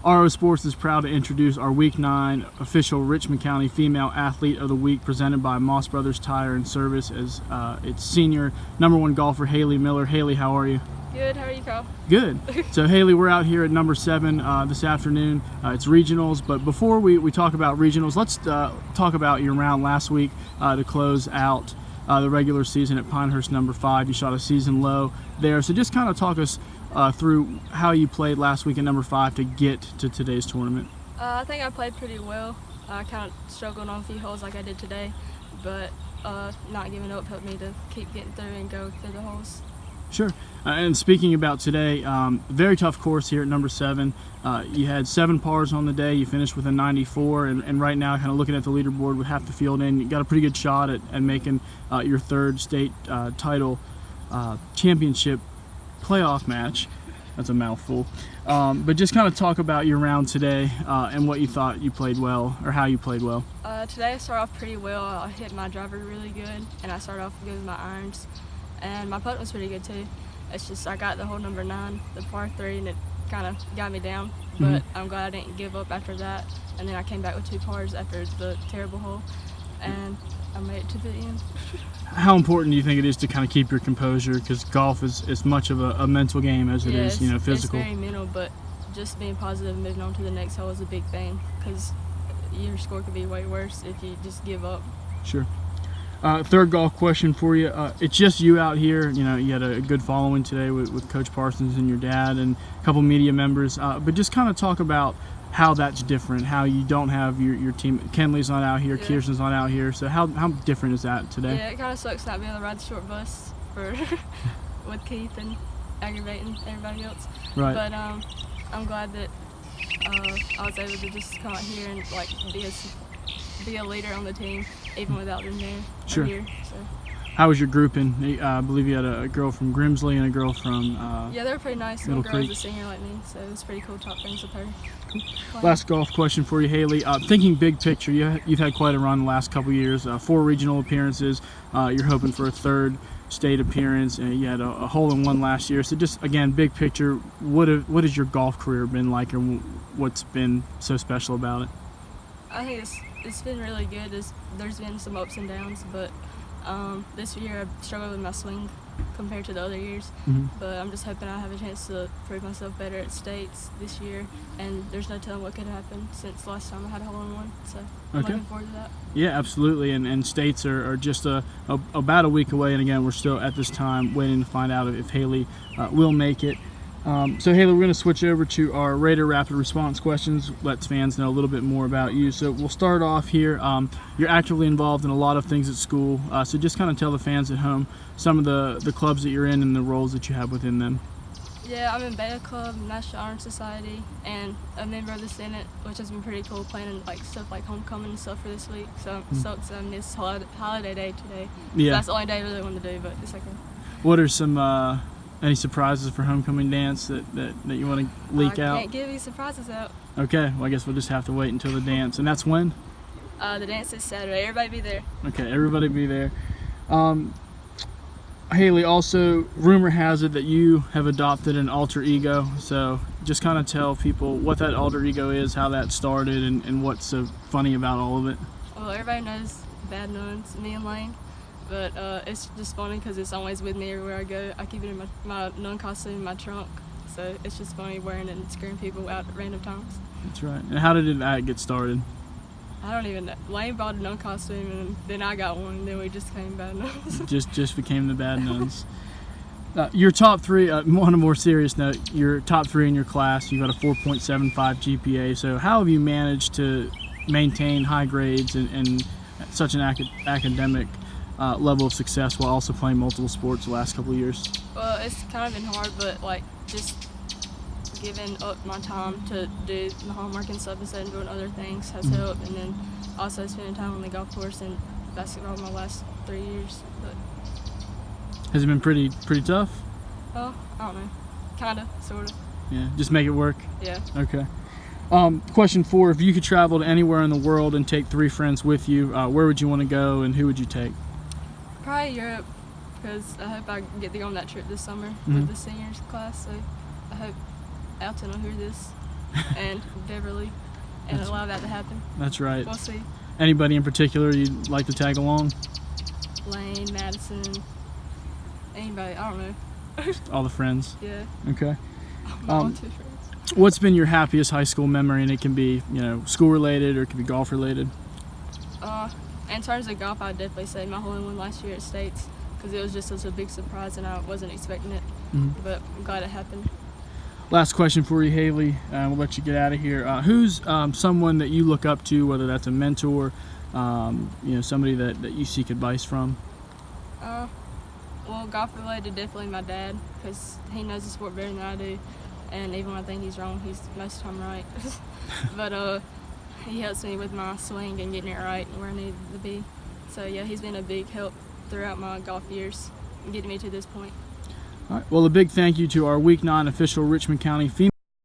RO Sports is proud to introduce our Week 9 official Richmond County Female Athlete of the Week, presented by Moss Brothers Tire and Service, as its senior #1 golfer, Hailey Miller. Hailey, how are you? Good. How are you, Kyle? Good. So, Hailey, we're out here at number 7 this afternoon. It's regionals, but before we talk about regionals, let's talk about your round last week to close out the regular season at Pinehurst No. 5. You shot a season low there. So just kind of talk us through how you played last week at number 5 to get to today's tournament. I think I played pretty well. I kind of struggled on a few holes like I did today, but not giving up helped me to keep getting through and go through the holes. Sure. And speaking about today, very tough course here at number 7. You had 7 pars on the day. You finished with a 94, and right now, kind of looking at the leaderboard with half the field in, you got a pretty good shot at making your 3rd state title championship playoff match. That's a mouthful. But just kind of talk about your round today and what you thought you played well, or how you played well. Today I started off pretty well. I hit my driver really good, and I started off good with my irons. And my putt was pretty good too. It's just I got the hole number 9, the par 3, and it kind of got me down. But I'm glad I didn't give up after that. And then I came back with 2 pars after the terrible hole, and I made it to the end. How important do you think it is to kind of keep your composure? Because golf is as much of a mental game as it is, physical. It's very mental, but just being positive and moving on to the next hole is a big thing, because your score could be way worse if you just give up. Sure. 3rd golf question for you. It's just you out here. You had a good following today with Coach Parsons and your dad and a couple media members. But just kind of talk about how that's different, how you don't have your team. Kenley's not out here, Kirsten's not out here. So how different is that today? Yeah, it kind of sucks not being able to ride the short bus with Keith and aggravating everybody else. Right. But I'm glad that I was able to just come out here and be a leader on the team, even without them there. Sure. Here, so. How was your grouping? I believe you had a girl from Grimsley and a girl from yeah, they were pretty nice. Middle One girl was Creek. a senior like me, so it was pretty cool to talk things with her. Last golf question for you, Hailey. Thinking big picture, you've had quite a run the last couple years. 4 regional appearances. You're hoping for a 3rd state appearance, and you had a hole-in-one last year. So just, again, big picture, what has your golf career been like, and what's been so special about it? I think it's been really good. There's been some ups and downs, but this year I struggled with my swing compared to the other years. But I'm just hoping I have a chance to prove myself better at states this year, and there's no telling what could happen since last time I had a hole-in-one, so I'm looking forward to that. Yeah, absolutely, and states are just about a week away, and again, we're still at this time waiting to find out if Hailey will make it. So Hailey, we're going to switch over to our Raider Rapid Response questions. Let fans know a little bit more about you. So we'll start off here. You're actively involved in a lot of things at school. So just kind of tell the fans at home some of the clubs that you're in and the roles that you have within them. Yeah, I'm in Beta Club, National Honor Society, and a member of the Senate, which has been pretty cool, planning stuff like homecoming and stuff for this week. So I'm stoked to miss holiday day today. Yeah. That's the only day I really want to do, but it's okay. What are some any surprises for homecoming dance that you want to leak out? I can't give any surprises out. Okay, well I guess we'll just have to wait until the dance. And that's when? The dance is Saturday. Everybody be there. Okay, everybody be there. Hailey, also, rumor has it that you have adopted an alter ego. So just kind of tell people what that alter ego is, how that started, and what's so funny about all of it. Well, everybody knows Bad Nuns, me and Lane. But it's just funny because it's always with me everywhere I go. I keep it in my nun costume in my trunk. So it's just funny wearing it and scaring people out at random times. That's right. And how did that get started? I don't even know. Lane bought a nun costume, and then I got one, and then we just became Bad Nuns. just became the Bad Nuns. Your top 3, on a more serious note, your top 3 in your class, you got a 4.75 GPA. So how have you managed to maintain high grades and such an academic level of success while also playing multiple sports the last couple of years? Well, it's kind of been hard, but just giving up my time to do my homework and stuff instead of doing other things has helped, and then also spending time on the golf course and basketball my last 3 years. But has it been pretty tough? I don't know, kind of, sort of. Yeah, just make it work. Yeah. Okay. Question 4: if you could travel to anywhere in the world and take 3 friends with you, where would you want to go, and who would you take? Probably Europe, because I hope I get to go on that trip this summer with the seniors class. So I hope Alton will hear this. and Beverly, and allow that to happen. That's right. We'll see. Anybody in particular you'd like to tag along? Lane, Madison, anybody, I don't know. All the friends. Yeah. Okay. My all two friends. What's been your happiest high school memory? And it can be, school related or it can be golf related. In terms of golf, I'd definitely say my hole in one last year at States, because it was just such a big surprise and I wasn't expecting it. But I'm glad it happened. Last question for you, Hailey. We'll let you get out of here. Who's someone that you look up to, whether that's a mentor, somebody that you seek advice from? Well, golf related, definitely my dad, because he knows the sport better than I do. And even when I think he's wrong, he's most of the time right. But he helps me with my swing and getting it right and where I need it to be. So yeah, he's been a big help throughout my golf years and getting me to this point. All right. Well, a big thank you to our Week 9 official Richmond County female